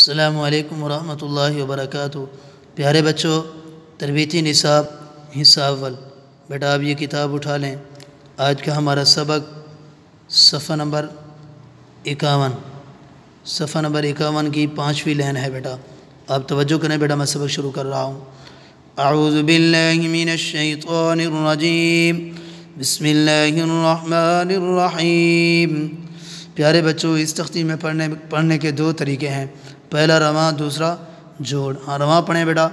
السلام علیکم ورحمۃ اللہ وبرکاتہ۔ پیارے بچوں، تربیتی نصاب حصہ اول، بیٹا آپ یہ کتاب اٹھا لیں۔ آج کا ہمارا سبق صفحہ نمبر 51، صفحہ نمبر 51 کی 5ویں لائن ہے بیٹا، آپ توجہ کریں بیٹا، میں سبق شروع کر رہا ہوں۔ اعوذ باللہ من الشیطان الرجیم، بسم اللہ الرحمن الرحیم۔ پیارے بچوں، اس تختی میں پڑھنے کے دو طریقے ہیں، پہلا رواں، دوسرا جوڑ۔ ہاں رواں پڑھیں بیٹا،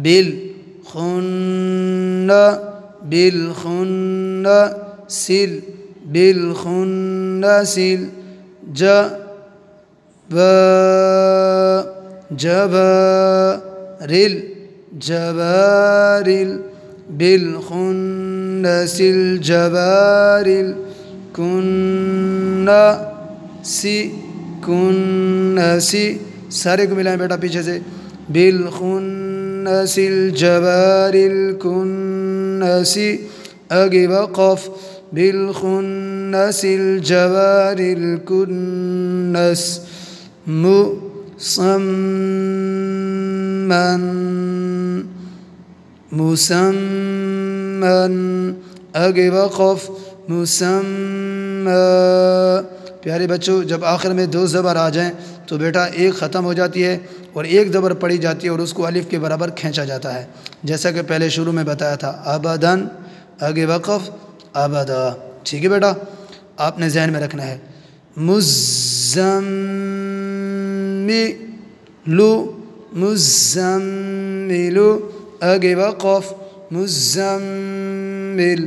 بالخن بالخن سل بالخن سل جبارل جبارل بالخن سل جبارل کنسی سارے کو ملائیں بیٹا پیچھے سے، بالخنس الجبار الکنس، آگے وقف، بالخنس الجبار الکنس، مسمن، آگے وقف، مسمى۔ پیارے بچوں، جب آخر میں دو زبر آ جائیں تو بیٹا ایک ختم ہو جاتی ہے اور ایک زبر پڑھی جاتی ہے اور اس کو الف کے برابر کھینچا جاتا ہے، جیسا کہ پہلے شروع میں بتایا تھا، ابداً، آگے وقف، ابدا۔ ٹھیک ہے بیٹا، آپ نے ذہن میں رکھنا ہے۔ مزملو مزملو، آگے وقف، مزمل۔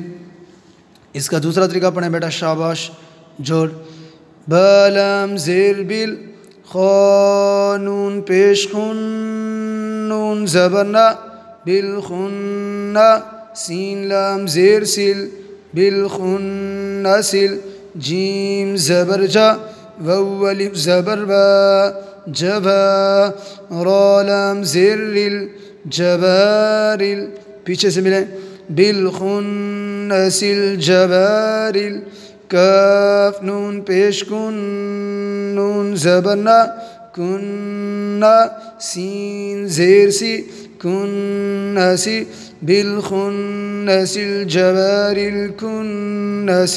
اس کا دوسرا طریقہ پڑھیں بیٹا، شاباش، جوڑ، بالام زیر بل، خانون پیش خون، نون زبرنا، بالخنہ، سین لام زیر سل، بالخنہ سل، جیم زبر جا، واو الف زبر با، جبا، را لام زیر رل، جبارل، پیچھے سے ملیں، بالخنس الجبارل، کاف نون پیش کن، نون زبرنا، کنہ، سین زیر سی، کنسی، بالخنس الجبار الکنس،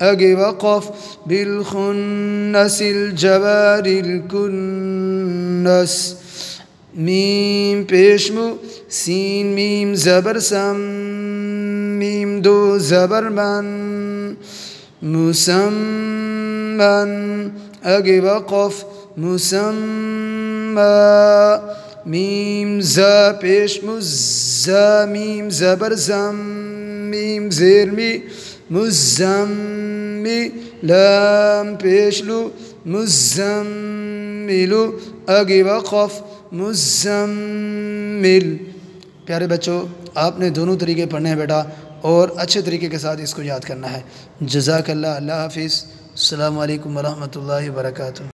آگے وقف، بالخنس الجبار الکنس، میم پیش مو، سین میم زبر سم، میم دو زبر من، مسمن، آگے وقف، مسمى، میم زا پیش مزا، میم زبر زم، میم زیر می، مزمی، لام پیش لو، مزملو، آگے وقف، مزمل۔ پیارے بچوں، آپ نے دونوں طریقے پڑھنے ہیں بیٹا اور اچھے طریقے کے ساتھ اس کو یاد کرنا ہے۔ جزاک اللہ، اللہ حافظ، السلام علیکم ورحمۃ اللہ وبرکاتہ۔